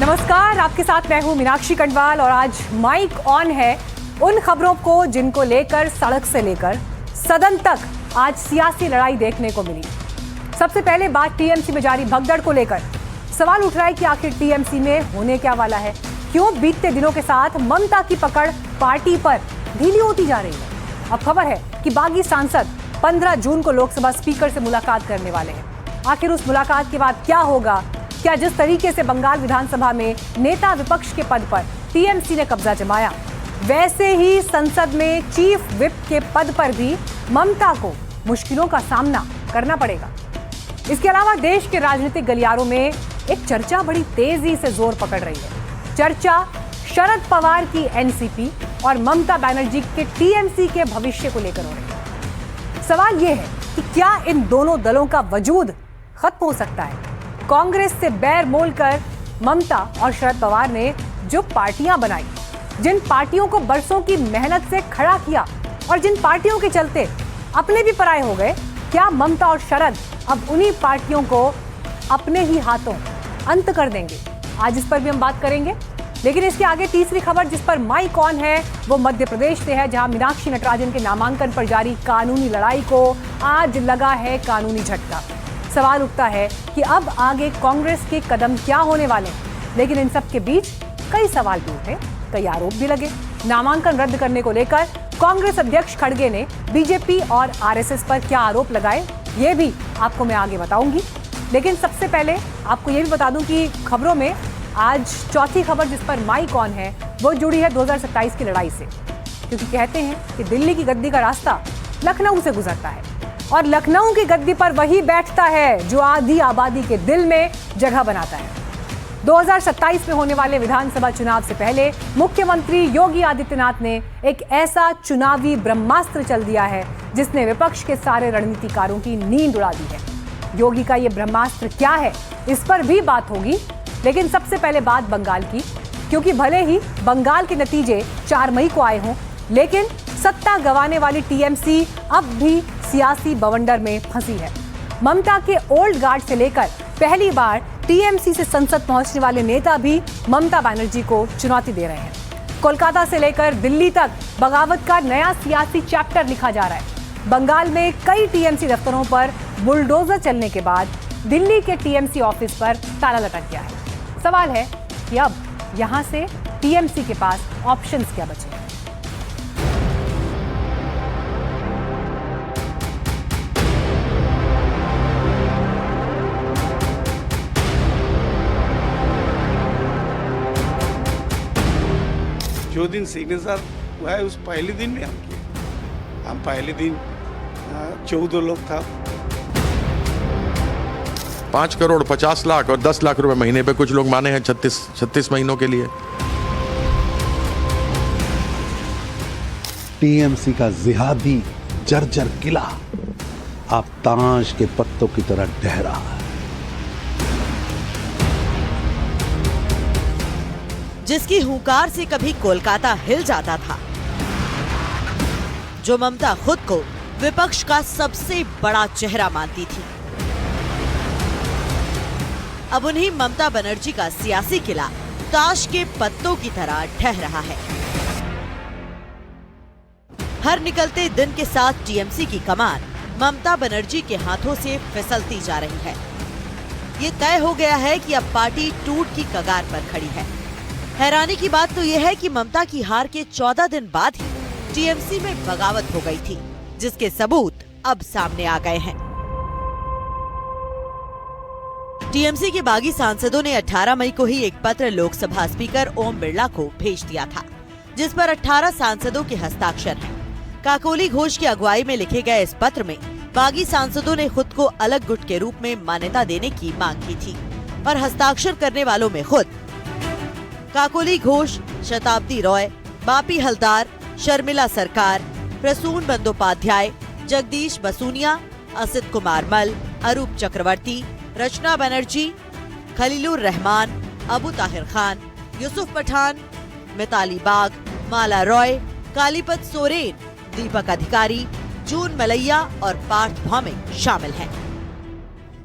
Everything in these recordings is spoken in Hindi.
नमस्कार, आपके साथ मैं हूं मीनाक्षी कंडवाल और आज माइक ऑन है उन खबरों को जिनको लेकर सड़क से लेकर सदन तक आज सियासी लड़ाई देखने को मिली। सबसे पहले बात टीएमसी में जारी भगदड़ को लेकर। सवाल उठ रहा है कि आखिर टीएमसी में होने क्या वाला है, क्यों बीतते दिनों के साथ ममता की पकड़ पार्टी पर ढीली होती जा रही है। अब खबर है कि बागी सांसद 15 जून को लोकसभा स्पीकर से मुलाकात करने वाले हैं। आखिर उस मुलाकात के बाद क्या होगा? क्या जिस तरीके से बंगाल विधानसभा में नेता विपक्ष के पद पर टीएमसी ने कब्जा जमाया, वैसे ही संसद में चीफ विप के पद पर भी ममता को मुश्किलों का सामना करना पड़ेगा। इसके अलावा देश के राजनीतिक गलियारों में एक चर्चा बड़ी तेजी से जोर पकड़ रही है। चर्चा शरद पवार की एनसीपी और ममता बनर्जी के टीएमसी के भविष्य को लेकर हो रही है। सवाल यह है कि क्या इन दोनों दलों का वजूद खत्म हो सकता है? कांग्रेस से बैर मोलकर ममता और शरद पवार ने जो पार्टियां बनाई, जिन पार्टियों को बरसों की मेहनत से खड़ा किया और जिन पार्टियों के चलते अपने भी पराये हो गए, क्या ममता और शरद अब उन्हीं पार्टियों को अपने ही हाथों अंत कर देंगे? आज इस पर भी हम बात करेंगे। लेकिन इसके आगे तीसरी खबर जिस पर माइक ऑन है वो मध्य प्रदेश से है, जहां मीनाक्षी नटराजन के नामांकन पर जारी कानूनी लड़ाई को आज लगा है कानूनी झटका। सवाल उठता है कि अब आगे कांग्रेस के कदम क्या होने वाले हैं। लेकिन इन सब के बीच कई सवाल भी उठे, कई आरोप भी लगे। नामांकन रद्द करने को लेकर कांग्रेस अध्यक्ष खड़गे ने बीजेपी और आरएसएस पर क्या आरोप लगाए, ये भी आपको मैं आगे बताऊंगी। लेकिन सबसे पहले आपको ये भी बता दूं कि खबरों में आज चौथी खबर जिस पर माइक ऑन है वो जुड़ी है 2027 की लड़ाई से, क्योंकि कहते हैं कि दिल्ली की गद्दी का रास्ता लखनऊ से गुजरता है और लखनऊ की गद्दी पर वही बैठता है जो आधी आबादी के दिल में जगह बनाता है। 2027 में होने वाले विधानसभा चुनाव से पहले मुख्यमंत्री योगी आदित्यनाथ ने एक ऐसा चुनावी ब्रह्मास्त्र चल दिया है जिसने विपक्ष के सारे रणनीतिकारों की नींद उड़ा दी है। योगी का ये ब्रह्मास्त्र क्या है, इस पर भी बात होगी। लेकिन सबसे पहले बात बंगाल की, क्योंकि भले ही बंगाल के नतीजे 4 मई को आए हों, लेकिन सत्ता गंवाने वाली टीएमसी अब भी सियासी बवंडर में फंसी है। ममता के ओल्ड गार्ड से लेकर पहली बार टीएमसी से संसद पहुंचने वाले नेता भी ममता बनर्जी को चुनौती दे रहे हैं। कोलकाता से लेकर दिल्ली तक बगावत का नया सियासी चैप्टर लिखा जा रहा है। बंगाल में कई टीएमसी दफ्तरों पर बुलडोजर चलने के बाद दिल्ली के टीएमसी ऑफिस पर ताला लटक गया है। सवाल है कि अब यहां से टीएमसी के पास ऑप्शंस क्या बचे हैं? जो दिन सिग्नेचर हुआ है उस पहले दिन में हम किए। हम पहले दिन 14 लोग था। 5 करोड़ 50 लाख और 10 लाख रुपए महीने पे कुछ लोग माने हैं 36 महीनों के लिए। टीएमसी का जिहादी जर्जर किला आप ताश के पत्तों की तरह ढह रहा है। जिसकी हुंकार से कभी कोलकाता हिल जाता था, जो ममता खुद को विपक्ष का सबसे बड़ा चेहरा मानती थी, अब उन्हीं ममता बनर्जी का सियासी किला ताश के पत्तों की तरह ढह रहा है। हर निकलते दिन के साथ टीएमसी की कमान ममता बनर्जी के हाथों से फिसलती जा रही है। ये तय हो गया है कि अब पार्टी टूट की कगार पर खड़ी है। हैरानी की बात तो यह है कि ममता की हार के 14 दिन बाद ही टीएमसी में बगावत हो गई थी, जिसके सबूत अब सामने आ गए हैं। टीएमसी के बागी सांसदों ने 18 मई को ही एक पत्र लोकसभा स्पीकर ओम बिरला को भेज दिया था, जिस पर 18 सांसदों के हस्ताक्षर हैं। काकोली घोष की अगुवाई में लिखे गए इस पत्र में बागी सांसदों ने खुद को अलग गुट के रूप में मान्यता देने की मांग की थी और हस्ताक्षर करने वालों में खुद काकोली घोष, शताब्दी रॉय, बापी हलदार, शर्मिला सरकार, प्रसून बंदोपाध्याय, जगदीश बसूनिया, असित कुमार मल, अरूप चक्रवर्ती, रचना बनर्जी, खलीलुर रहमान, अबू ताहिर खान, यूसुफ पठान, मिताली बाग, माला रॉय, कालीपत सोरेन, दीपक अधिकारी, जून मलैया और पार्थ भौमिक शामिल हैं।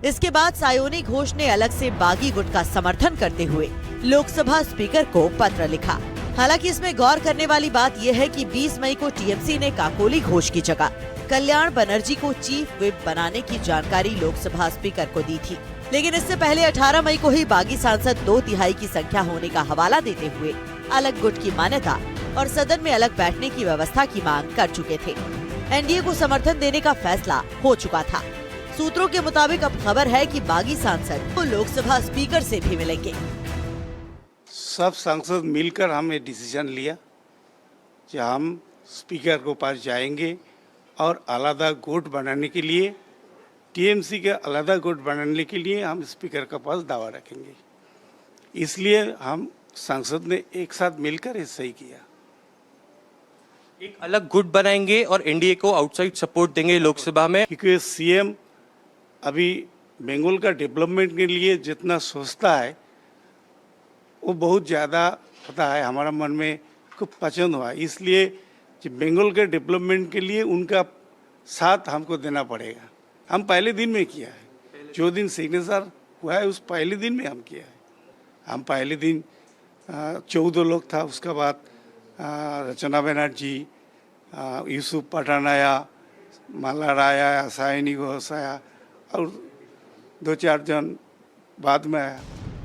इसके बाद सायोनी घोष ने अलग से बागी गुट का समर्थन करते हुए लोकसभा स्पीकर को पत्र लिखा। हालांकि इसमें गौर करने वाली बात यह है कि 20 मई को टीएमसी ने काकोली घोष की जगह कल्याण बनर्जी को चीफ व्हिप बनाने की जानकारी लोकसभा स्पीकर को दी थी। लेकिन इससे पहले 18 मई को ही बागी सांसद 2/3 की संख्या होने का हवाला देते हुए अलग गुट की मान्यता और सदन में अलग बैठने की व्यवस्था की मांग कर चुके थे। एनडीए को समर्थन देने का फैसला हो चुका था। सूत्रों के मुताबिक अब खबर है कि बागी सांसद को लोकसभा स्पीकर से भी मिलेंगे। सब सांसद मिलकर हमने डिसीजन लिया कि हम स्पीकर के पास जाएंगे और अलग गुट बनाने के लिए, टीएमसी के अलग गुट बनाने के लिए हम स्पीकर के पास दावा रखेंगे। इसलिए हम सांसद ने एक साथ मिलकर ये सही किया। एक अलग गुट बनाएंगे और एनडीए को आउटसाइड सपोर्ट देंगे लोकसभा में, क्योंकि सीएम अभी बंगाल का डेवलपमेंट के लिए जितना सोचता है वो बहुत ज़्यादा पता है, हमारा मन में खूब पसंद हुआ। इसलिए बंगाल के डेवलपमेंट के लिए उनका साथ हमको देना पड़ेगा। हम पहले दिन में किया है, जो दिन सिग्नेचर हुआ है उस पहले दिन में हम किया है। हम पहले दिन 14 लोग था, उसके बाद रचना बनर्जी, यूसुफ पठान आया, मल्हार आया, सायनी घोष आया और 2-4 जन बाद में आया।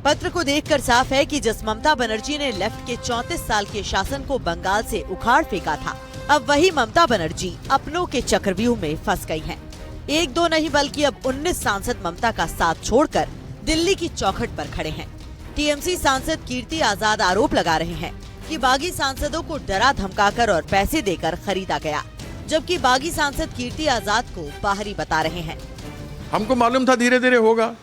पत्र को देखकर साफ है कि जिस ममता बनर्जी ने लेफ्ट के 34 साल के शासन को बंगाल से उखाड़ फेंका था, अब वही ममता बनर्जी अपनों के चक्रव्यूह में फंस गई हैं। 1-2 नहीं बल्कि अब 19 सांसद ममता का साथ छोड़कर दिल्ली की चौखट पर खड़े हैं। टीएमसी सांसद कीर्ति आजाद आरोप लगा रहे हैं कि बागी सांसदों को डरा धमकाकर और पैसे देकर खरीदा गया, जबकि बागी सांसद कीर्ति आजाद को बाहरी बता रहे हैं। हमको मालूम था धीरे धीरे होगा,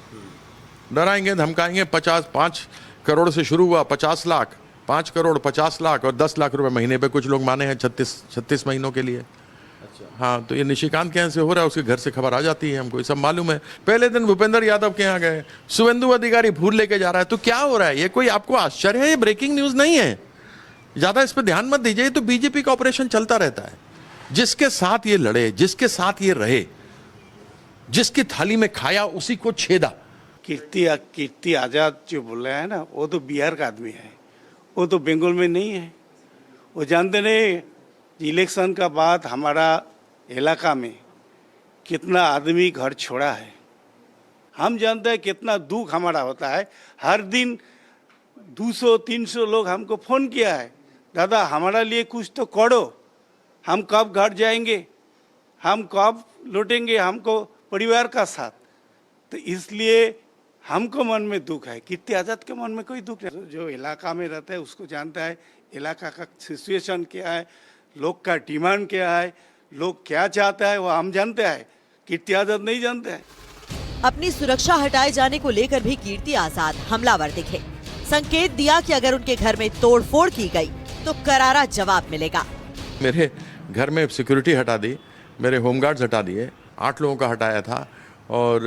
डराएंगे धमकाएंगे। 5 करोड़ से शुरू हुआ, 50 लाख, 5 करोड़ 50 लाख और 10 लाख रुपए महीने पे कुछ लोग माने हैं 36 महीनों के लिए। अच्छा। हाँ, तो ये निशिकांत के यहाँ से हो रहा है, उसके घर से खबर आ जाती है हमको, ये सब मालूम है। पहले दिन भूपेंद्र यादव के यहाँ गए, शुभेंदु अधिकारी फूल लेके जा रहा है, तो क्या हो रहा है? ये कोई आपको आश्चर्य है? ये ब्रेकिंग न्यूज नहीं है, ज्यादा इस पर ध्यान मत दीजिए। तो बीजेपी का ऑपरेशन चलता रहता है। जिसके साथ ये लड़े, जिसके साथ ये रहे, जिसकी थाली में खाया उसी को छेदा। कीर्ति आजाद जो बोल रहा है ना, वो तो बिहार का आदमी है, वो तो बंगाल में नहीं है। वो जानते नहीं इलेक्शन का बाद हमारा इलाका में कितना आदमी घर छोड़ा है। हम जानते हैं कितना दुख हमारा होता है। हर दिन 200-300 लोग हमको फ़ोन किया है, दादा हमारा लिए कुछ तो करो, हम कब घर जाएंगे, हम कब लौटेंगे हमको परिवार का साथ। तो इसलिए हमको मन में दुख है, कीर्ति आजाद के मन में कोई दुख नहीं। जो इलाका में रहता है उसको जानता है इलाका का सिचुएशन क्या है, लोग का डिमांड क्या है, लोग क्या चाहता है, वो हम जानते हैं, कीर्ति आजाद नहीं जानते हैं। अपनी सुरक्षा हटाए जाने को लेकर भी कीर्ति आजाद हमलावर दिखे। संकेत दिया कि अगर उनके घर में तोड़फोड़ की गई तो करारा जवाब मिलेगा। मेरे घर में सिक्योरिटी हटा दी, मेरे होमगार्ड्स हटा दिए, 8 लोगों का हटाया था और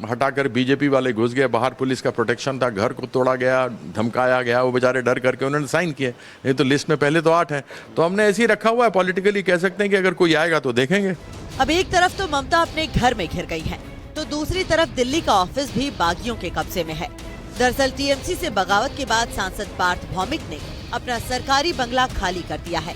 हटाकर बीजेपी वाले घुस गए। बाहर पुलिस का प्रोटेक्शन था, घर को तोड़ा गया, धमकाया गया, वो बेचारे डर करके उन्होंने साइन किए। नहीं तो लिस्ट में पहले तो 8 हैं, तो हमने ऐसे ही रखा हुआ है। पॉलिटिकली कह सकते हैं कि अगर कोई आएगा तो देखेंगे। अब एक तरफ तो ममता अपने घर में घिर गई है, तो दूसरी तरफ दिल्ली का ऑफिस भी बागियों के कब्जे में है। दरअसल टीएमसी से बगावत के बाद सांसद पार्थ भौमिक ने अपना सरकारी बंगला खाली कर दिया है।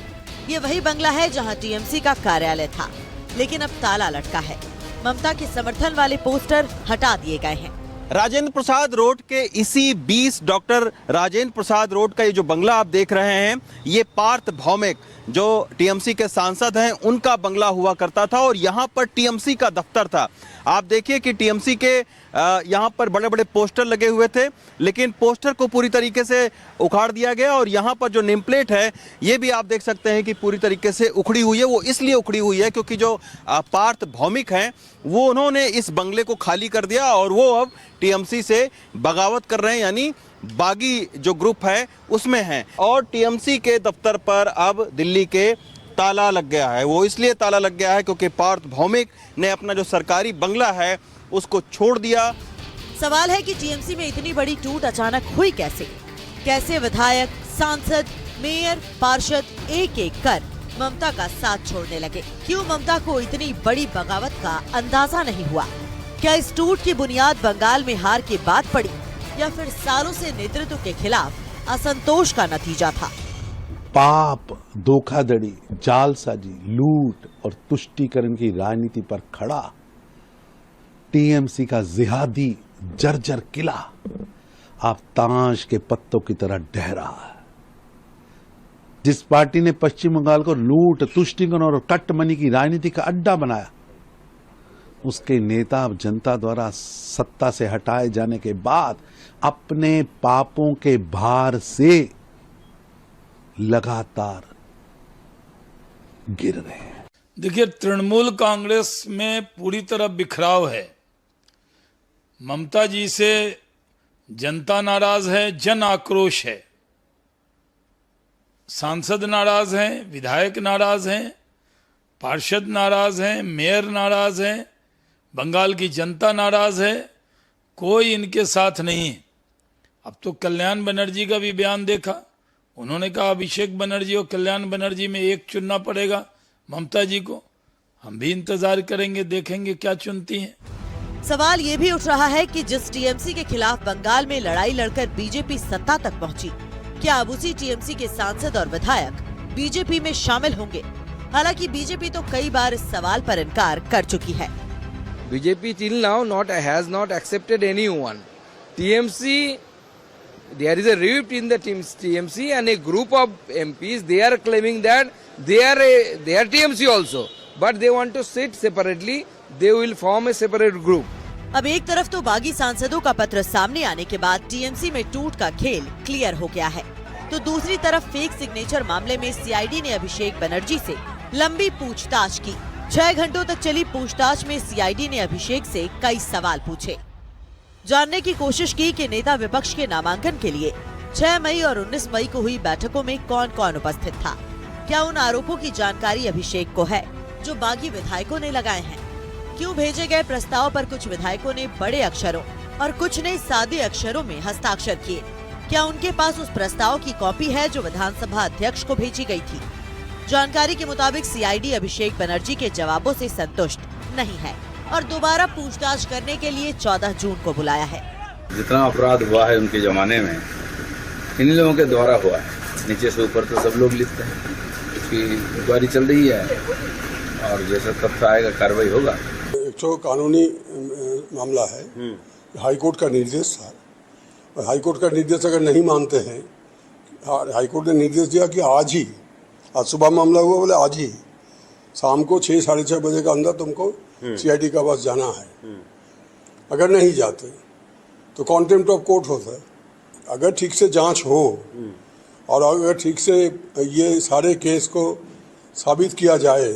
ये वही बंगला है जहां टीएमसी का कार्यालय था, लेकिन अब ताला लटका है। ममता के समर्थन वाले पोस्टर हटा दिए गए हैं। राजेंद्र प्रसाद रोड के इसी 20 डॉक्टर राजेंद्र प्रसाद रोड का ये जो बंगला आप देख रहे हैं, ये पार्थ भौमिक जो टीएमसी के सांसद हैं उनका बंगला हुआ करता था और यहाँ पर टीएमसी का दफ्तर था। आप देखिए कि टीएमसी के यहाँ पर बड़े बड़े पोस्टर लगे हुए थे, लेकिन पोस्टर को पूरी तरीके से उखाड़ दिया गया और यहाँ पर जो नेम प्लेट है ये भी आप देख सकते हैं कि पूरी तरीके से उखड़ी हुई है। वो इसलिए उखड़ी हुई है क्योंकि जो पार्थ भौमिक हैं वो उन्होंने इस बंगले को खाली कर दिया और वो अब टीएमसी से बगावत कर रहे हैं, यानी बागी जो ग्रुप है उसमें हैं। और टीएमसी के दफ्तर पर अब दिल्ली के ताला लग गया है। वो इसलिए ताला लग गया है क्योंकि पार्थ भौमिक ने अपना जो सरकारी बंगला है उसको छोड़ दिया। सवाल है कि टीएमसी में इतनी बड़ी टूट अचानक हुई कैसे? कैसे विधायक, सांसद, मेयर, पार्षद एक एक कर ममता का साथ छोड़ने लगे? क्यों ममता को इतनी बड़ी बगावत का अंदाजा नहीं हुआ? क्या इस टूट की बुनियाद बंगाल में हार के बाद पड़ी या फिर सालों से नेतृत्व के खिलाफ असंतोष का नतीजा था। पाप, धोखाधड़ी, जालसाजी, लूट और तुष्टीकरण की राजनीति पर खड़ा टीएमसी का जिहादी जर्जर किला अब ताश के पत्तों की तरह ढह रहा है। जिस पार्टी ने पश्चिम बंगाल को लूट, तुष्टीकरण और कट्टमनी की राजनीति का अड्डा बनाया, उसके नेता अब जनता द्वारा सत्ता से हटाए जाने के बाद अपने पापों के भार से लगातार गिर रहे हैं। देखिए, तृणमूल कांग्रेस में पूरी तरह बिखराव है। ममता जी से जनता नाराज है, जन आक्रोश है, सांसद नाराज हैं, विधायक नाराज हैं, पार्षद नाराज हैं, मेयर नाराज हैं, बंगाल की जनता नाराज है, कोई इनके साथ नहीं है। अब तो कल्याण बनर्जी का भी बयान देखा, उन्होंने कहा अभिषेक बनर्जी और कल्याण बनर्जी में एक चुनना पड़ेगा ममता जी को। हम भी इंतजार करेंगे, देखेंगे क्या चुनती हैं। सवाल ये भी उठ रहा है कि जिस टीएमसी के खिलाफ बंगाल में लड़ाई लड़कर बीजेपी सत्ता तक पहुंची, क्या अब उसी टीएमसी के सांसद और विधायक बीजेपी में शामिल होंगे? हालांकि बीजेपी तो कई बार इस सवाल पर इनकार कर चुकी है। BJP till now has not accepted anyone. TMC, there is a rift in the TMC and a group of MPs, they are claiming that they are TMC also, but they want to sit separately. They will form a separate group. अब एक तरफ तो बागी सांसदों का पत्र सामने आने के बाद टीएमसी में टूट का खेल क्लियर हो गया है, तो दूसरी तरफ फेक सिग्नेचर मामले में सीआईडी ने अभिषेक बनर्जी से लंबी पूछताछ की। 6 घंटों तक चली पूछताछ में सीआईडी ने अभिषेक से कई सवाल पूछे, जानने की कोशिश की कि नेता विपक्ष के नामांकन के लिए 6 मई और 19 मई को हुई बैठकों में कौन कौन उपस्थित था, क्या उन आरोपों की जानकारी अभिषेक को है जो बागी विधायकों ने लगाए हैं, क्यों भेजे गए प्रस्ताव पर कुछ विधायकों ने बड़े अक्षरों और कुछ ने सादे अक्षरों में हस्ताक्षर किए, क्या उनके पास उस प्रस्ताव की कॉपी है जो विधानसभा अध्यक्ष को भेजी गई थी। जानकारी के मुताबिक सीआईडी अभिषेक बनर्जी के जवाबों से संतुष्ट नहीं है और दोबारा पूछताछ करने के लिए 14 जून को बुलाया है। जितना अपराध हुआ है उनके जमाने में इन लोगों के द्वारा हुआ है, नीचे से ऊपर तो सब लोग लिखते हैं। उसकी इंक्वायरी चल रही है और जैसा तथ्य आएगा कार्रवाई होगा। एक तो कानूनी मामला है, हाईकोर्ट का निर्देश था और हाईकोर्ट का निर्देश अगर नहीं मानते हैं, हाईकोर्ट ने निर्देश दिया कि आज सुबह मामला हुआ, बोले आज ही शाम को 6 साढ़े 6 बजे के अंदर तुमको सीआईडी का पास जाना है। अगर नहीं जाते तो कॉन्टेम्प्ट ऑफ कोर्ट होता है। अगर ठीक से जांच हो और अगर ठीक से ये सारे केस को साबित किया जाए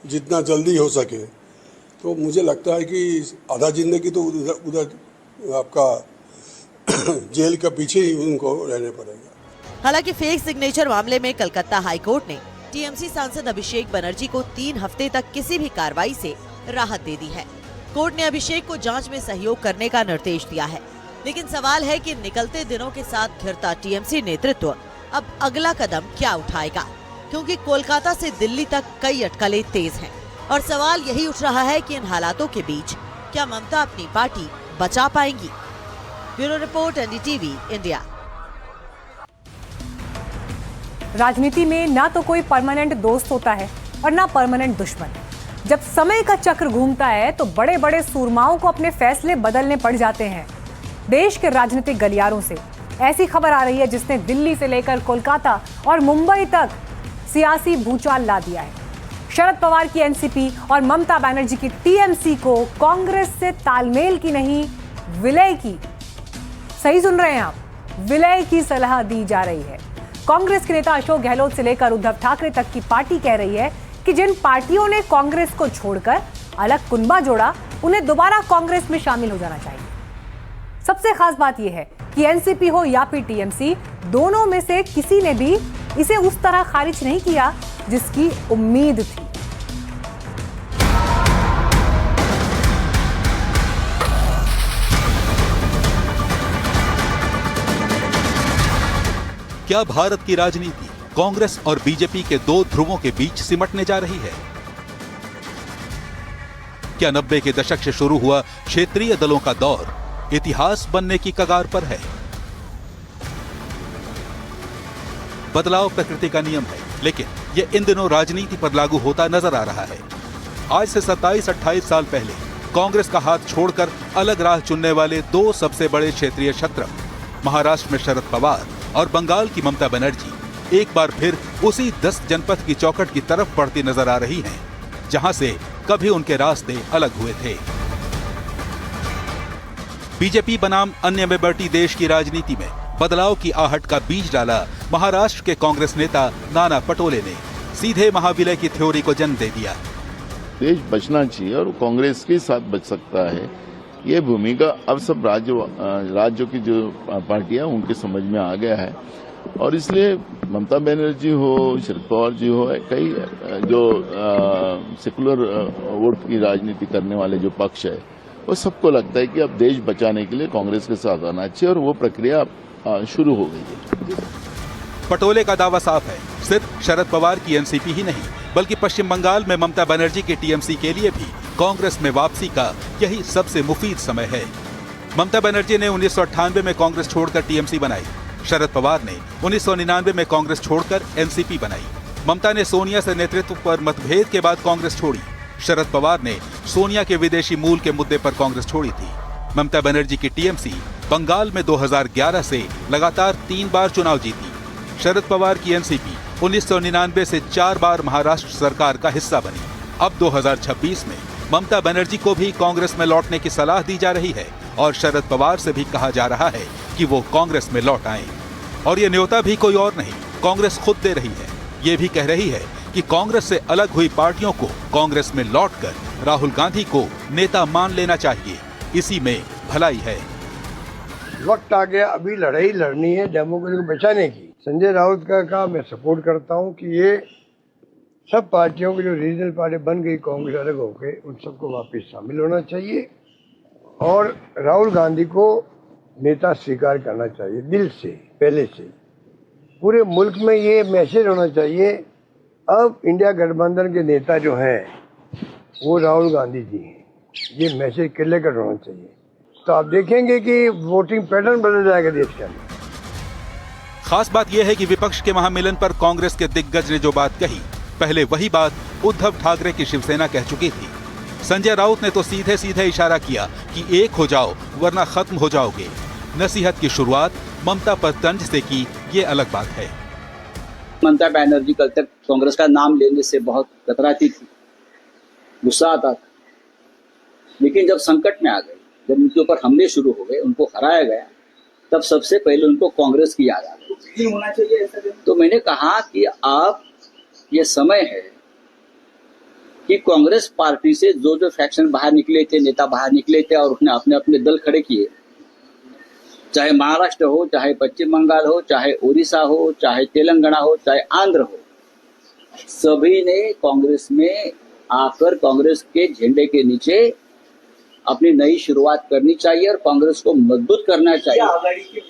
जितना जल्दी हो सके, तो मुझे लगता है कि आधा जिंदगी तो उधर आपका जेल के पीछे ही उनको रहने पड़ेगा। हालांकि फेक सिग्नेचर मामले में कलकत्ता हाईकोर्ट ने टीएमसी सांसद अभिषेक बनर्जी को 3 हफ्ते तक किसी भी कार्रवाई से राहत दे दी है। कोर्ट ने अभिषेक को जांच में सहयोग करने का निर्देश दिया है, लेकिन सवाल है कि निकलते दिनों के साथ घिरता टीएमसी नेतृत्व अब अगला कदम क्या उठाएगा, क्योंकि कोलकाता से दिल्ली तक कई अटकलें तेज हैं और सवाल यही उठ रहा है कि इन हालातों के बीच क्या ममता अपनी पार्टी बचा पाएंगी। Bureau report, NDTV India. राजनीति में ना तो कोई परमानेंट दोस्त होता है और ना परमानेंट दुश्मन। जब समय का चक्र घूमता है तो बड़े बड़े सूरमाओं को अपने फैसले बदलने पड़ जाते हैं। देश के राजनीतिक गलियारों से ऐसी खबर आ रही है जिसने दिल्ली से लेकर कोलकाता और मुंबई तक सियासी भूचाल ला दिया है। शरद पवार की एनसीपी और ममता बनर्जी की टीएमसी को कांग्रेस से तालमेल की नहीं, विलय की, सही सुन रहे हैं आप, विलय की सलाह दी जा रही है। कांग्रेस के नेता अशोक गहलोत से लेकर उद्धव ठाकरे तक की पार्टी कह रही है कि जिन पार्टियों ने कांग्रेस को छोड़कर अलग कुनबा जोड़ा, उन्हें दोबारा कांग्रेस में शामिल हो जाना चाहिए। सबसे खास बात यह है कि एनसीपी हो या फिर टीएमसी, दोनों में से किसी ने भी इसे उस तरह खारिज नहीं किया जिसकी उम्मीद थी। क्या भारत की राजनीति कांग्रेस और बीजेपी के 2 ध्रुवों के बीच सिमटने जा रही है? क्या 90 के दशक से शुरू हुआ क्षेत्रीय दलों का दौर इतिहास बनने की कगार पर है। बदलाव प्रकृति का नियम है, लेकिन ये इन दिनों राजनीति पर लागू होता नजर आ रहा है। आज से 27-28 साल पहले कांग्रेस का हाथ छोड़कर अलग राह चुनने वाले दो सबसे बड़े क्षेत्रीय शत्रु, महाराष्ट्र में शरद पवार और बंगाल की ममता बनर्जी, एक बार फिर उसी 10 जनपद की चौखट की तरफ बढ़ती नजर आ रही हैं, जहां से कभी उनके रास्ते अलग हुए थे। बीजेपी बनाम अन्य में बटी देश की राजनीति में बदलाव की आहट का बीज डाला महाराष्ट्र के कांग्रेस नेता नाना पटोले ने। सीधे महाविलय की थ्योरी को जन्म दे दिया। देश बचना चाहिए और कांग्रेस के साथ बच सकता है, ये भूमिका अब सब राज्यों की जो पार्टियां उनके समझ में आ गया है। और इसलिए ममता बनर्जी हो, शरद पवार जी हो, कई जो सेकुलर वोट की राजनीति करने वाले जो पक्ष है, वो सबको लगता है कि अब देश बचाने के लिए कांग्रेस के साथ आना चाहिए और वो प्रक्रिया शुरू हो गई है। पटोले का दावा साफ है, सिर्फ शरद पवार की एनसीपी ही नहीं, बल्कि पश्चिम बंगाल में ममता बनर्जी के टीएमसी के लिए भी कांग्रेस में वापसी का यही सबसे मुफीद समय है। ममता बनर्जी ने 1998 में कांग्रेस छोड़कर टीएमसी बनाई। शरद पवार ने 1999 में कांग्रेस छोड़कर एनसीपी बनाई। ममता ने सोनिया से नेतृत्व पर मतभेद के बाद कांग्रेस छोड़ी। शरद पवार ने सोनिया के विदेशी मूल के मुद्दे पर कांग्रेस छोड़ी थी। ममता बनर्जी की टीएमसी बंगाल में 2011 से लगातार 3 बार चुनाव जीती। शरद पवार की एनसीपी 1999 से 4 बार महाराष्ट्र सरकार का हिस्सा बनी। अब 2026 में ममता बनर्जी को भी कांग्रेस में लौटने की सलाह दी जा रही है और शरद पवार से भी कहा जा रहा है कि वो कांग्रेस में लौट आएं। और ये न्योता भी कोई और नहीं, कांग्रेस खुद दे रही है। ये भी कह रही है कि कांग्रेस से अलग हुई पार्टियों को कांग्रेस में लौटकर राहुल गांधी को नेता मान लेना चाहिए। इसी में भलाई है। वक्त आ गया, अभी लड़ाई लड़नी है डेमोक्रेसी को बचाने की। संजय राउत का मैं सपोर्ट करता हूं कि ये सब पार्टियों की जो रीजनल पार्टी बन गई कांग्रेस अलग होके, उन सबको वापस शामिल होना चाहिए और राहुल गांधी को नेता स्वीकार करना चाहिए दिल से, पहले से। पूरे मुल्क में ये मैसेज होना चाहिए, अब इंडिया गठबंधन के नेता जो हैं वो राहुल गांधी जी हैं। ये मैसेज क्लियर कट होना चाहिए, तो आप देखेंगे कि वोटिंग पैटर्न बदल जाएगा देश के अंदर। खास बात यह है कि विपक्ष के महामिलन पर कांग्रेस के दिग्गज ने जो बात कही, पहले वही बात उद्धव ठाकरे की शिवसेना कह चुकी थी। संजय राउत ने तो सीधे सीधे इशारा किया कि एक हो जाओ वरना खत्म हो जाओगे। नसीहत की शुरुआत ममता पर तंज से की, ये अलग बात है। ममता बनर्जी कल तक कांग्रेस का नाम लेने से बहुत कतराती थी, गुस्सा आता था, लेकिन जब संकट में आ गई, जब उनके ऊपर हमले शुरू हो गए, उनको हराया गया, तब सबसे पहले उनको कांग्रेस की याद आ गई। होना चाहिए ऐसा। तो मैंने कहा कि आप, ये समय है कि कांग्रेस पार्टी से जो जो फैक्शन बाहर निकले थे, नेता बाहर निकले थे और उसने अपने अपने दल खड़े किए, चाहे महाराष्ट्र हो, चाहे पश्चिम बंगाल हो, चाहे उड़ीसा हो, चाहे तेलंगाना हो, चाहे आंध्र हो, सभी ने कांग्रेस में आकर कांग्रेस के झंडे के नीचे अपनी नई शुरुआत करनी चाहिए और कांग्रेस को मजबूत करना चाहिए।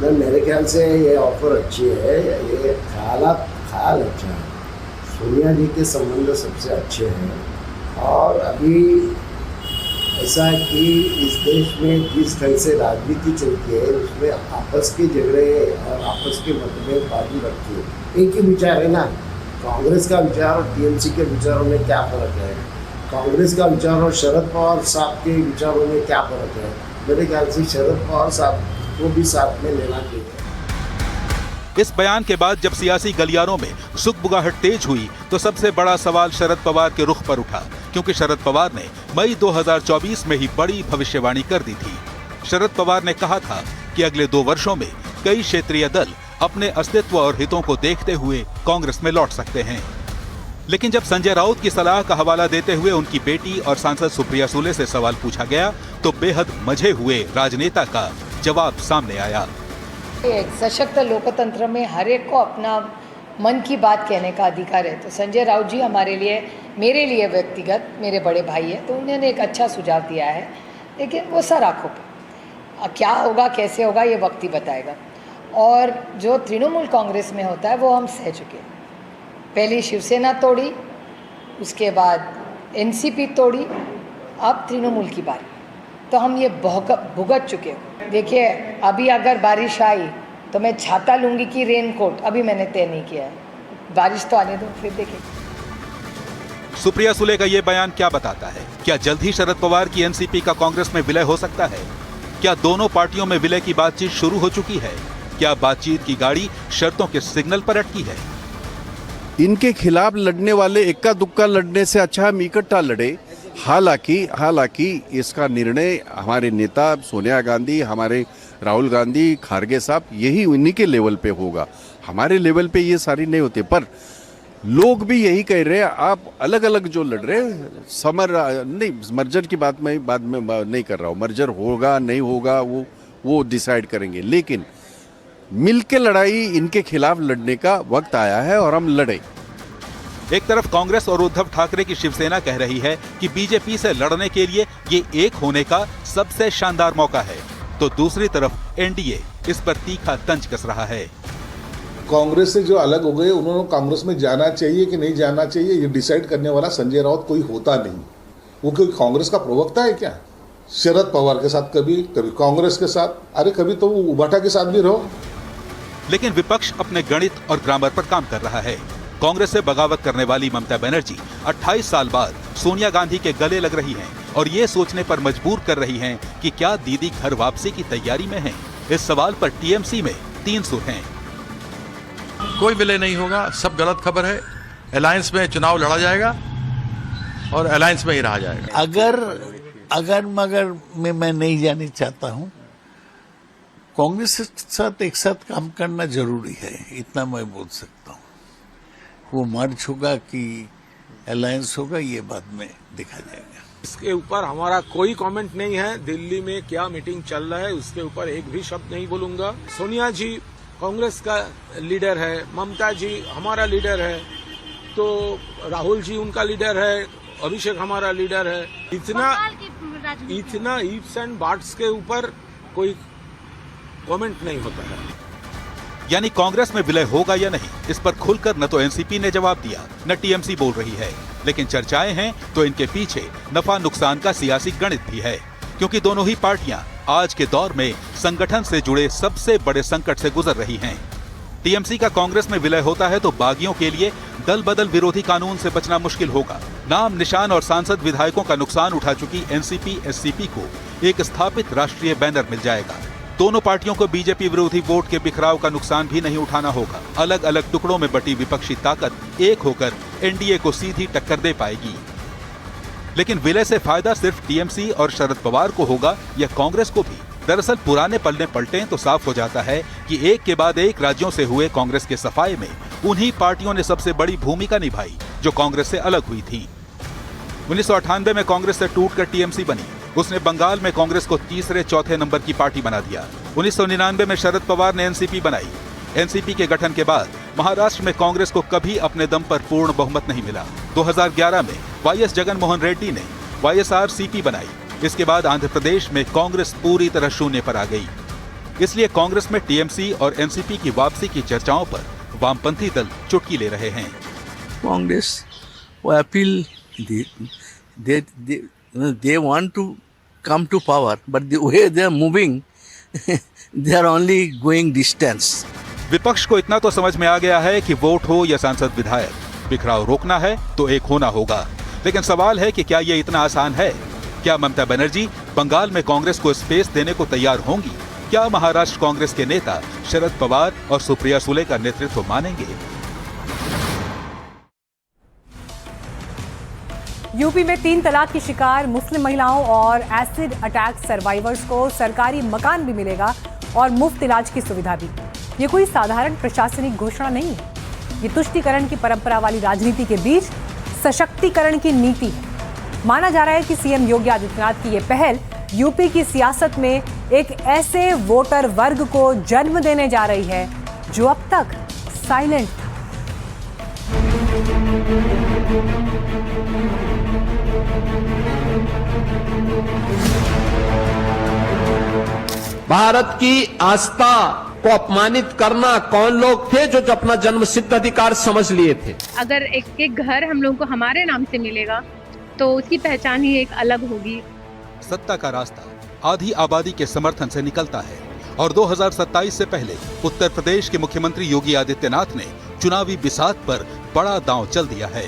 मेरे ख्याल से ये ऑफर अच्छी है, ये ख्याल अच्छा है। सोनिया जी के संबंध सबसे अच्छे हैं और अभी ऐसा है कि इस देश में जिस ढंग से राजनीति चलती है, उसमें आपस के झगड़े और आपस के मतभेद बाजी रखती है। एक ही विचार है ना, कांग्रेस का विचार और टीएमसी के विचारों में क्या फर्क है, कांग्रेस का विचार और शरद पवार साहब के विचारों में क्या फर्क है। मेरे ख्याल से शरद पवार साहब को भी साथ में लेना चाहिए। इस बयान के बाद जब सियासी गलियारों में सुगबुगाहट तेज हुई, तो सबसे बड़ा सवाल शरद पवार के रुख पर उठा, क्योंकि शरद पवार ने मई 2024 में ही बड़ी भविष्यवाणी कर दी थी। शरद पवार ने कहा था कि अगले 2 वर्षों में कई क्षेत्रीय दल अपने अस्तित्व और हितों को देखते हुए कांग्रेस में लौट सकते हैं। लेकिन जब संजय राउत की सलाह का हवाला देते हुए उनकी बेटी और सांसद सुप्रिया सुले से सवाल पूछा गया, तो बेहद मजे हुए राजनेता का जवाब सामने आया। एक सशक्त लोकतंत्र में हर एक को अपना मन की बात कहने का अधिकार है। तो संजय राउत जी हमारे लिए, मेरे लिए व्यक्तिगत मेरे बड़े भाई हैं, तो उन्होंने एक अच्छा सुझाव दिया है, लेकिन वो सर आँखों पे। क्या होगा, कैसे होगा, ये वक्त ही बताएगा। और जो तृणमूल कांग्रेस में होता है वो हम सह चुके हैं। पहले शिवसेना तोड़ी, उसके बाद एनसीपी तोड़ी, अब तृणमूल की बारी। तो हम ये भुगत चुके हैं। देखिए, अभी अगर बारिश आई तो मैं छाता लूँगी कि रेनकोट, अभी मैंने तय नहीं किया है। बारिश तो आने दो, फिर देखेंगे। सुप्रिया सुले का ये बयान क्या बताता है? क्या जल्द ही शरद पवार की एनसीपी का कांग्रेस में विलय हो सकता है? क्या दोनों पार्टियों में विलय की बातचीत शुरू हो चुकी है? क्या बातचीत की गाड़ी शर्तों के सिग्नल पर अटकी है? इनके खिलाफ लड़ने वाले इक्का दुक्का लड़ने से अच्छा हम इकट्ठा लड़े। हालांकि इसका निर्णय हमारे नेता सोनिया गांधी, हमारे राहुल गांधी, खारगे साहब, यही उन्हीं के लेवल पे होगा। हमारे लेवल पे ये सारी नहीं होते। पर लोग भी यही कह रहे हैं, आप अलग अलग जो लड़ रहे हैं, मर्जर की बात मैं बाद में नहीं कर रहा हूँ। मर्जर होगा नहीं होगा वो डिसाइड करेंगे, लेकिन मिलके लड़ाई इनके खिलाफ लड़ने का वक्त आया है और हम लड़े। एक तरफ कांग्रेस और उद्धव ठाकरे की शिवसेना कह रही है कि बीजेपी से लड़ने के लिए ये एक होने का सबसे शानदार मौका है, तो दूसरी तरफ एनडीए इस पर तीखा तंज कस रहा है। कांग्रेस से जो अलग हो गए, उन्होंने कांग्रेस में जाना चाहिए कि नहीं जाना चाहिए, ये डिसाइड करने वाला संजय राउत कोई होता नहीं। वो कोई कांग्रेस का प्रवक्ता है क्या? शरद पवार के साथ कभी कांग्रेस के साथ, अरे कभी तो वो उबाटा के साथ भी रहो। लेकिन विपक्ष अपने गणित और ग्रामर पर काम कर रहा है। कांग्रेस से बगावत करने वाली ममता बनर्जी 28 साल बाद सोनिया गांधी के गले लग रही हैं और ये सोचने पर मजबूर कर रही हैं कि क्या दीदी घर वापसी की तैयारी में हैं। इस सवाल पर टीएमसी में 3 सुर हैं। कोई विलय नहीं होगा, सब गलत खबर है। अलायंस में चुनाव लड़ा जाएगा और अलायंस में ही रहा जाएगा। अगर मगर मैं नहीं जाना चाहता हूँ। कांग्रेस के साथ एक साथ काम करना जरूरी है, इतना मैं बोल सकता हूँ। वो मर्ज होगा कि अलायंस होगा, ये बाद में देखा जाएगा। इसके ऊपर हमारा कोई कमेंट नहीं है। दिल्ली में क्या मीटिंग चल रहा है उसके ऊपर एक भी शब्द नहीं बोलूंगा। सोनिया जी कांग्रेस का लीडर है, ममता जी हमारा लीडर है, तो राहुल जी उनका लीडर है, अभिषेक हमारा लीडर है। इतना ईप्स एंड बाट्स के ऊपर कोई कमेंट नहीं होता है। यानी कांग्रेस में विलय होगा या नहीं, इस पर खुलकर न तो एनसीपी ने जवाब दिया, न टीएमसी बोल रही है। लेकिन चर्चाएं हैं तो इनके पीछे नफा नुकसान का सियासी गणित भी है, क्योंकि दोनों ही पार्टियां आज के दौर में संगठन से जुड़े सबसे बड़े संकट से गुजर रही हैं। टीएमसी का कांग्रेस में विलय होता है तो बागियों के लिए दल बदल विरोधी कानून से बचना मुश्किल होगा। नाम निशान और सांसद विधायकों का नुकसान उठा चुकी एनसीपी एससीपी को एक स्थापित राष्ट्रीय बैनर मिल जाएगा। दोनों पार्टियों को बीजेपी विरोधी वोट के बिखराव का नुकसान भी नहीं उठाना होगा। अलग अलग टुकड़ों में बटी विपक्षी ताकत एक होकर एनडीए को सीधी टक्कर दे पाएगी। लेकिन विलय से फायदा सिर्फ टीएमसी और शरद पवार को होगा या कांग्रेस को भी? दरअसल पुराने पल्ले पलटें तो साफ हो जाता है कि एक के बाद एक राज्यों से हुए कांग्रेस के सफाये में उन्हीं पार्टियों ने सबसे बड़ी भूमिका निभाई जो कांग्रेस से अलग हुई थी। 1998 में कांग्रेस से टूटकर टीएमसी बनी। उसने बंगाल में कांग्रेस को तीसरे चौथे नंबर की पार्टी बना दिया। 1999 में शरद पवार ने एनसीपी बनाई। एनसीपी के गठन के बाद महाराष्ट्र में कांग्रेस को कभी अपने दम पर पूर्ण बहुमत नहीं मिला। 2011 में वाईएस जगन मोहन रेड्डी ने वाईएसआरसीपी बनाई। इसके बाद आंध्र प्रदेश में कांग्रेस पूरी तरह शून्य पर आ गई। इसलिए कांग्रेस में टीएमसी और एनसीपी की वापसी की चर्चाओं पर वामपंथी दल चुटकी ले रहे हैं। कांग्रेस वो appeal they want to come to power, but the way they are moving, they are only going distance. विपक्ष को इतना तो समझ में आ गया है कि वोट हो या सांसद विधायक, बिखराव रोकना है तो एक होना होगा। लेकिन सवाल है कि क्या ये इतना आसान है? क्या ममता बनर्जी बंगाल में कांग्रेस को स्पेस देने को तैयार होंगी? क्या महाराष्ट्र कांग्रेस के नेता शरद पवार और सुप्रिया सुले का नेतृत्व मानेंगे? यूपी में 3 तलाक की शिकार मुस्लिम महिलाओं और एसिड अटैक सर्वाइवर्स को सरकारी मकान भी मिलेगा और मुफ्त इलाज की सुविधा भी। ये कोई साधारण प्रशासनिक घोषणा नहीं है, ये तुष्टीकरण की परंपरा वाली राजनीति के बीच सशक्तिकरण की नीति है। माना जा रहा है कि सीएम योगी आदित्यनाथ की ये पहल यूपी की सियासत में एक ऐसे वोटर वर्ग को जन्म देने जा रही है जो अब तक साइलेंट था। भारत की आस्था को अपमानित करना कौन लोग थे जो अपना जन्म सिद्ध अधिकार समझ लिए थे? अगर एक घर हम लोगों को हमारे नाम से मिलेगा तो उसकी पहचान ही एक अलग होगी। सत्ता का रास्ता आधी आबादी के समर्थन से निकलता है और 2027 से पहले उत्तर प्रदेश के मुख्यमंत्री योगी आदित्यनाथ ने चुनावी बिसात पर बड़ा दांव चल दिया है।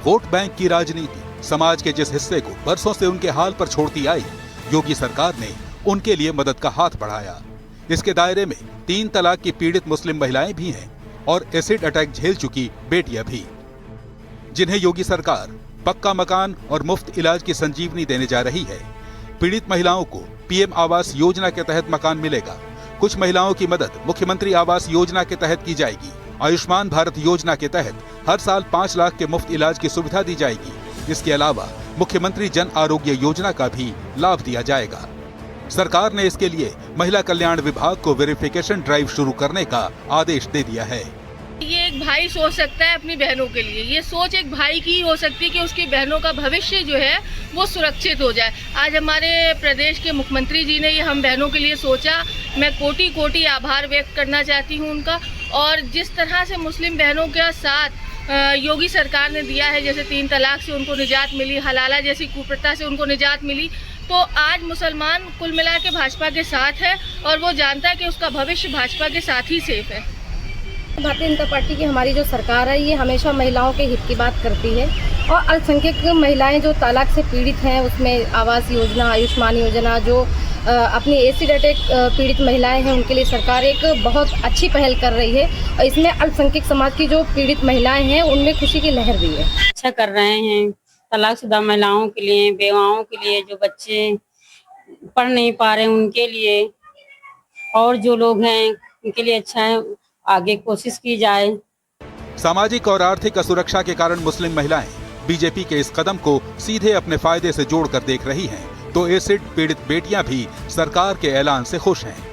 वोट बैंक की राजनीति समाज के जिस हिस्से को बरसों से उनके हाल पर छोड़ती आई, योगी सरकार ने उनके लिए मदद का हाथ बढ़ाया। इसके दायरे में 3 तलाक की पीड़ित मुस्लिम महिलाएं भी हैं और एसिड अटैक झेल चुकी बेटियां भी, जिन्हें योगी सरकार पक्का मकान और मुफ्त इलाज की संजीवनी देने जा रही है। पीड़ित महिलाओं को पीएम आवास योजना के तहत मकान मिलेगा। कुछ महिलाओं की मदद मुख्यमंत्री आवास योजना के तहत की जाएगी। आयुष्मान भारत योजना के तहत हर साल 5 लाख के मुफ्त इलाज की सुविधा दी जाएगी। इसके अलावा मुख्यमंत्री जन आरोग्य योजना का भी लाभ दिया जाएगा। सरकार ने इसके लिए महिला कल्याण विभाग को वेरिफिकेशन ड्राइव शुरू करने का आदेश दे दिया है। ये एक भाई सोच सकता है अपनी बहनों के लिए, ये सोच एक भाई की हो सकती है कि उसकी बहनों का भविष्य जो है वो सुरक्षित हो जाए। आज हमारे प्रदेश के मुख्यमंत्री जी ने ये हम बहनों के लिए सोचा। मैं कोटि कोटि आभार व्यक्त करना चाहती हूँ उनका। और जिस तरह से मुस्लिम बहनों के साथ योगी सरकार ने दिया है, जैसे 3 तलाक से उनको निजात मिली, हलाला जैसी कुप्रथा से उनको निजात मिली, तो आज मुसलमान कुल मिला के भाजपा के साथ है और वो जानता है कि उसका भविष्य भाजपा के साथ ही सेफ है। भारतीय जनता पार्टी की हमारी जो सरकार है ये हमेशा महिलाओं के हित की बात करती है और अल्पसंख्यक महिलाएं जो तलाक से पीड़ित हैं उसमें आवास योजना, आयुष्मान योजना, जो अपनी एसिड अटैक पीड़ित महिलाएं हैं उनके लिए सरकार एक बहुत अच्छी पहल कर रही है और इसमें अल्पसंख्यक समाज की जो पीड़ित महिलाएं हैं उनमें खुशी की लहर भी है। अच्छा कर रहे हैं तलाकशुदा महिलाओं के लिए, बेवाओं के लिए, जो बच्चे पढ़ नहीं पा रहे उनके लिए, और जो लोग हैं उनके लिए अच्छा है, आगे कोशिश की जाए। सामाजिक और आर्थिक असुरक्षा के कारण मुस्लिम महिलाएं बीजेपी के इस कदम को सीधे अपने फायदे से जोड़कर देख रही हैं, तो एसिड पीड़ित बेटियां भी सरकार के ऐलान से खुश हैं।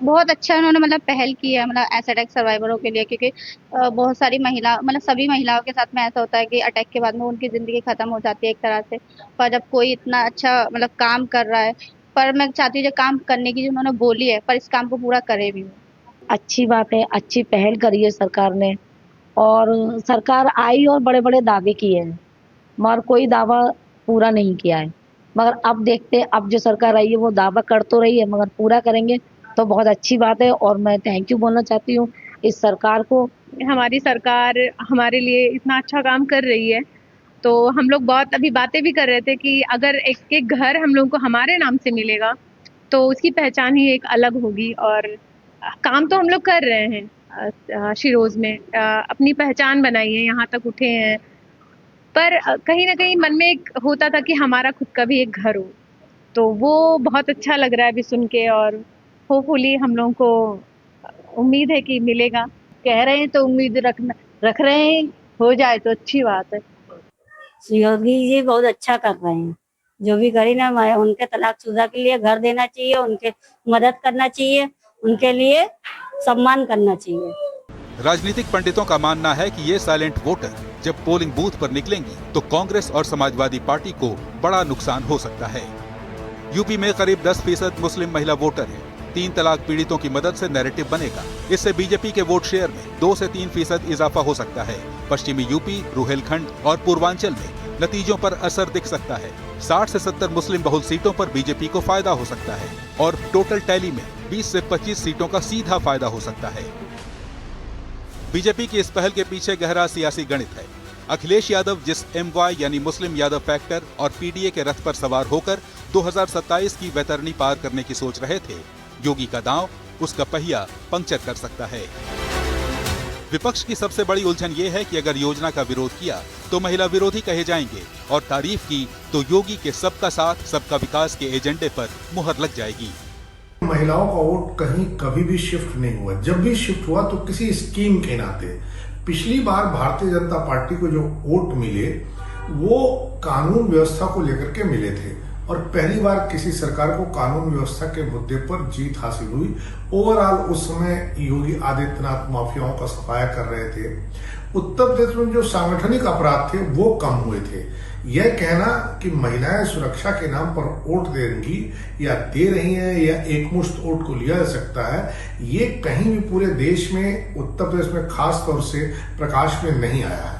बहुत अच्छा उन्होंने मतलब पहल की है मतलब एसिड अटैक सर्वाइवरों के लिए, क्योंकि बहुत सारी महिला मतलब सभी महिलाओं के साथ में ऐसा होता है कि अटैक के बाद में उनकी ज़िंदगी ख़त्म हो जाती है एक तरह से। पर जब कोई इतना अच्छा मतलब काम कर रहा है, पर मैं चाहती हूँ जो काम करने की जो उन्होंने बोली है पर इस काम को पूरा करे भी। अच्छी बात है, अच्छी पहल करी है सरकार ने, और सरकार आई और बड़े बड़े दावे किए हैं मगर कोई दावा पूरा नहीं किया है। मगर अब देखते, अब जो सरकार आई है वो दावा कर तो रही है मगर पूरा करेंगे तो बहुत अच्छी बात है और मैं थैंक यू बोलना चाहती हूँ इस सरकार को। हमारी सरकार हमारे लिए इतना अच्छा काम कर रही है, तो हम लोग बहुत अभी बातें भी कर रहे थे कि अगर एक घर हम लोगों को हमारे नाम से मिलेगा तो उसकी पहचान ही एक अलग होगी। और काम तो हम लोग कर रहे हैं शिरोज में, अपनी पहचान बनाई है, यहाँ तक उठे हैं, पर कहीं ना कहीं मन में एक होता था कि हमारा खुद का भी एक घर हो, तो वो बहुत अच्छा लग रहा है अभी सुन के। और होपफुली हम लोगों को उम्मीद है कि मिलेगा। कह रहे हैं तो उम्मीद रख रहे हैं, हो जाए तो अच्छी बात है। योगी जी बहुत अच्छा कर रहे हैं, जो भी करे ना उनके तलाकशुदा के लिए घर देना चाहिए, उनके मदद करना चाहिए, उनके लिए सम्मान करना चाहिए। राजनीतिक पंडितों का मानना है कि ये साइलेंट वोटर जब पोलिंग बूथ पर निकलेंगी तो कांग्रेस और समाजवादी पार्टी को बड़ा नुकसान हो सकता है। यूपी में करीब 10% मुस्लिम महिला वोटर हैं। 3 तलाक पीड़ितों की मदद से नैरेटिव बनेगा। इससे बीजेपी के वोट शेयर में 2 से 3% इजाफा हो सकता है। पश्चिमी यूपी, रुहेलखंड और पूर्वांचल में नतीजों पर असर दिख सकता है। 60 से 70 मुस्लिम बहुल सीटों पर बीजेपी को फायदा हो सकता है और टोटल टैली में 20 से 25 सीटों का सीधा फायदा हो सकता है। बीजेपी की इस पहल के पीछे गहरा सियासी गणित है। अखिलेश यादव जिस MY यानी मुस्लिम यादव फैक्टर और PDA के रथ पर सवार होकर 2027 की वैतरणी पार करने की सोच रहे थे, योगी का दांव उसका पहिया पंक्चर कर सकता है। विपक्ष की सबसे बड़ी उलझन ये है कि अगर योजना का विरोध किया तो महिला विरोधी कहे जाएंगे और तारीफ की तो योगी के सबका साथ सबका विकास के एजेंडे पर मुहर लग जाएगी। महिलाओं का वोट कहीं कभी भी शिफ्ट नहीं हुआ। जब भी शिफ्ट हुआ तो किसी स्कीम के नाते। पिछली बार भारतीय जनता पार्टी को जो वोट मिले वो कानून व्यवस्था को लेकर के मिले थे और पहली बार किसी सरकार को कानून व्यवस्था के मुद्दे पर जीत हासिल हुई। ओवरऑल उस समय योगी आदित्यनाथ माफियाओं का सफाया कर रहे थे। उत्तर प्रदेश में जो सांगठनिक अपराध थे वो कम हुए थे। यह कहना कि महिलाएं सुरक्षा के नाम पर वोट देंगी या दे रही हैं या एकमुश्त वोट को लिया जा सकता है, ये कहीं भी पूरे देश में, उत्तर प्रदेश में खास तौर से प्रकाश में नहीं आया है।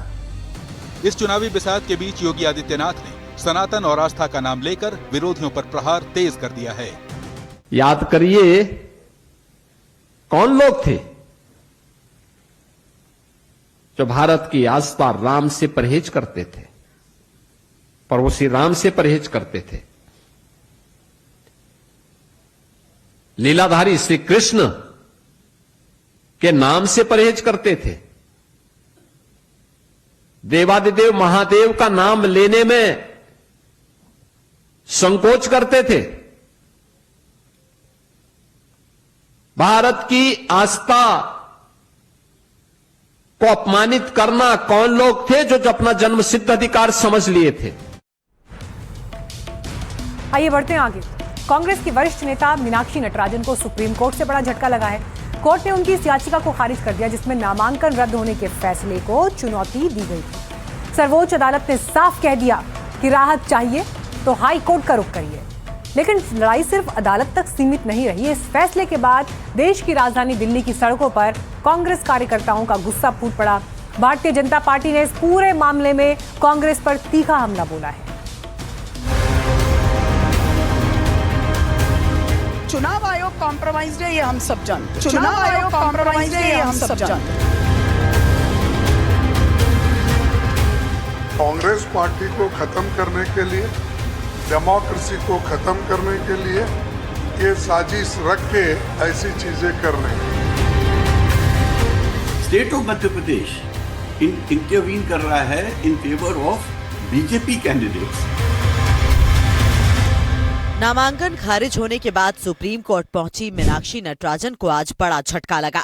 इस चुनावी बिसात के बीच योगी आदित्यनाथ ने सनातन और आस्था का नाम लेकर विरोधियों पर प्रहार तेज कर दिया है। याद करिए कौन लोग थे जो भारत की आस्था राम से परहेज करते थे, प्रभु श्री राम से परहेज करते थे। लीलाधारी श्री कृष्ण के नाम से परहेज करते थे। देवादिदेव महादेव का नाम लेने में संकोच करते थे। भारत की आस्था को अपमानित करना कौन लोग थे जो अपना जन्म सिद्ध अधिकार समझ लिए थे। आइए बढ़ते हैं आगे। कांग्रेस की वरिष्ठ नेता मीनाक्षी नटराजन को सुप्रीम कोर्ट से बड़ा झटका लगा है। कोर्ट ने उनकी इस याचिका को खारिज कर दिया जिसमें नामांकन रद्द होने के फैसले को चुनौती दी गई थी। सर्वोच्च अदालत ने साफ कह दिया कि राहत चाहिए तो हाई कोर्ट का रुख करिए। लेकिन लड़ाई सिर्फ अदालत तक सीमित नहीं रही। इस फैसले के बाद देश की राजधानी दिल्ली की सड़कों पर कांग्रेस कार्यकर्ताओं का गुस्सा फूट पड़ा। भारतीय जनता पार्टी ने इस पूरे मामले में कांग्रेस पर तीखा हमला बोला है। चुनाव आयोग कॉम्प्रोमाइज्ड है, ये हम सब जानते। चुनाव आयोग कॉम्प्रोमाइज्ड है, ये हम सब जानते। कांग्रेस पार्टी को खत्म करने के लिए, डेमोक्रेसी को खत्म करने के लिए ये साजिश रख के ऐसी चीजें कर रहे हैं। State of Madhya Pradesh intervene कर रहा है in favour of BJP candidates. नामांकन खारिज होने के बाद सुप्रीम कोर्ट पहुंची मीनाक्षी नटराजन को आज बड़ा झटका लगा।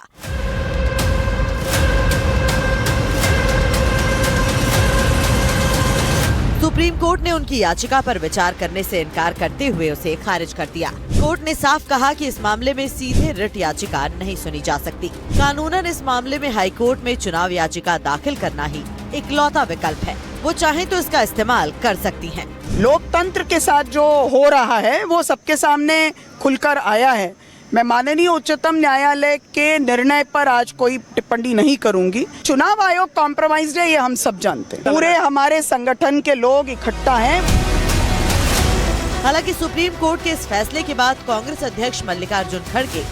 सुप्रीम कोर्ट ने उनकी याचिका पर विचार करने से इनकार करते हुए उसे खारिज कर दिया। कोर्ट ने साफ कहा कि इस मामले में सीधे रिट याचिका नहीं सुनी जा सकती। कानूनन इस मामले में हाई कोर्ट में चुनाव याचिका दाखिल करना ही इकलौता विकल्प है। वो चाहे तो इसका इस्तेमाल कर सकती हैं। लोकतंत्र के साथ जो हो रहा है वो सबके सामने खुलकर आया है। मैं माननीय उच्चतम न्यायालय के निर्णय पर आज कोई टिप्पणी नहीं करूंगी। चुनाव आयोग कॉम्प्रोमाइज्ड है, ये हम सब जानते हैं। पूरे हमारे संगठन के लोग इकट्ठा हैं। हालांकि सुप्रीम कोर्ट के इस फैसले के बाद कांग्रेस अध्यक्ष मल्लिकार्जुन खड़गे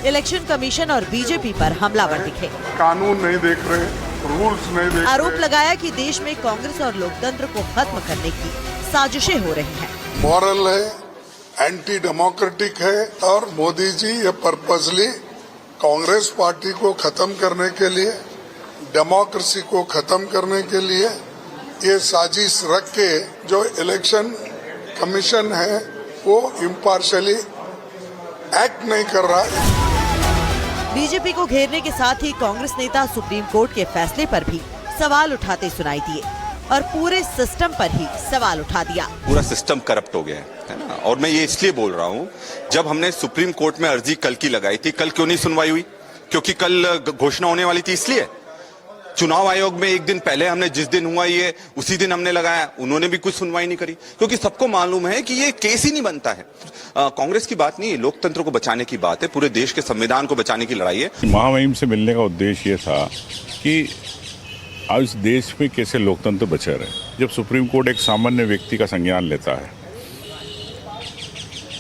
इलेक्शन कमीशन और बीजेपी पर हमलावर दिखे। कानून नहीं देख रहे, रूल्स नहीं देख रहे। आरोप लगाया कि देश में कांग्रेस और लोकतंत्र को खत्म करने की साजिशें हो रही हैं। मॉरल है, एंटी डेमोक्रेटिक है और मोदी जी ये पर्पसली कांग्रेस पार्टी को खत्म करने के लिए, डेमोक्रेसी को खत्म करने के लिए ये साजिश रख के जो इलेक्शन कमीशन है वो इम्पार्शियली एक्ट नहीं कर रहा है। बीजेपी को घेरने के साथ ही कांग्रेस नेता सुप्रीम कोर्ट के फैसले पर भी सवाल उठाते सुनाई दिए और पूरे सिस्टम पर ही सवाल उठा दिया। पूरा सिस्टम करप्ट हो गया है ना। और मैं ये इसलिए बोल रहा हूँ, जब हमने सुप्रीम कोर्ट में अर्जी कल की लगाई थी, कल क्यों नहीं सुनवाई हुई? क्योंकि कल घोषणा होने वाली थी इसलिए। चुनाव आयोग में एक दिन पहले हमने जिस दिन हुआ ये उसी दिन हमने लगाया, उन्होंने भी कुछ सुनवाई नहीं करी, क्योंकि सबको मालूम है कि ये केस ही नहीं बनता है। कांग्रेस की बात नहीं, लोकतंत्र को बचाने की बात है, पूरे देश के संविधान को बचाने की लड़ाई है। महामहिम से मिलने का उद्देश्य ये था कि आज इस देश में कैसे लोकतंत्र बचा रहे। जब सुप्रीम कोर्ट एक सामान्य व्यक्ति का संज्ञान लेता है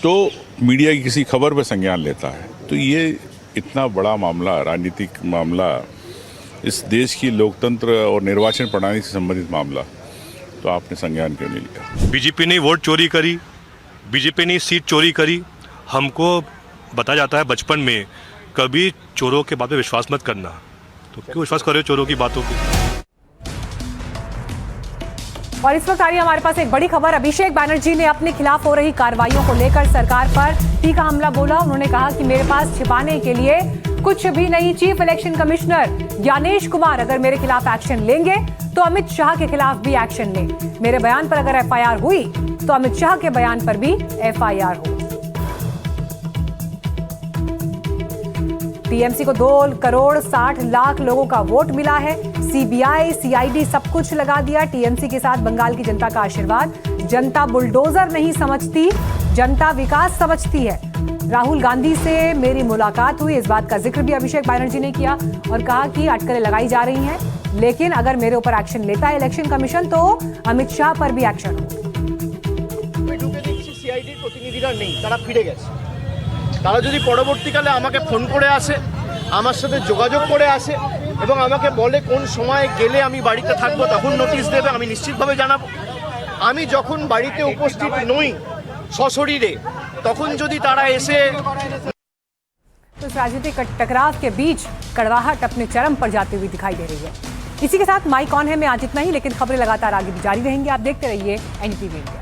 तो मीडिया की किसी खबर पर संज्ञान लेता है, तो ये इतना बड़ा मामला, राजनीतिक मामला, इस देश की लोकतंत्र और निर्वाचन प्रणाली से संबंधित मामला, तो आपने संज्ञान क्यों नहीं लिया? बीजेपी ने वोट चोरी करी, बीजेपी ने सीट चोरी करी। हमको बताया जाता है बचपन में कभी चोरों के बात पे विश्वास मत करना, तो क्यों विश्वास कर रहे हो चोरों की बातों पे? और इस वक्त आ रही है हमारे पास एक बड़ी खबर। अभिषेक बैनर्जी ने अपने खिलाफ हो रही कार्रवाइयों को लेकर सरकार पर तीखा हमला बोला। उन्होंने कहा कि मेरे पास छिपाने के लिए कुछ भी नहीं। Chief election commissioner Gyanesh Kumar अगर मेरे खिलाफ एक्शन लेंगे तो अमित शाह के खिलाफ भी एक्शन लें। मेरे बयान पर अगर एफआईआर हुई तो अमित शाह के बयान पर भी एफआईआर हो। टीएमसी को 2 करोड़ 60 लाख लोगों का वोट मिला है। सीबीआई, सीआईडी सब कुछ लगा दिया। टीएमसी के साथ बंगाल की जनता का आशीर्वाद। जनता बुलडोजर नहीं समझती, जनता विकास समझती है। राहुल गांधी से मेरी मुलाकात हुई, इस बात का जिक्र भी अभिषेक बैनर्जी ने किया और कहा कि अटकलें लगाई जा रही हैं, लेकिन अगर मेरे ऊपर एक्शन लेता है इलेक्शन कमीशन तो अमित शाह पर भी एक्शन हो। বাড়িরা নেই, তারা ফিরে গেছে। তারা যদি পরবর্তীকালে আমাকে ফোন করে আসে, আমার সাথে যোগাযোগ করে আসে এবং আমাকে বলে কোন সময় গেলে আমি বাড়িতে থাকবো, তখন নোটিশ দেবে, আমি নিশ্চিতভাবে জানাবো। আমি যখন বাড়িতে উপস্থিত নই সশরীরে, তখন যদি তারা এসে तो इस राजनीतिक टकराव के बीच कड़वाहट अपने चरम पर जाती हुई दिखाई दे रही है। इसी के साथ माइक ऑन है में आज इतना ही, लेकिन खबरें लगातार आगे भी जारी रहेंगी। आप देखते रहिए एनडीटीवी इंडिया।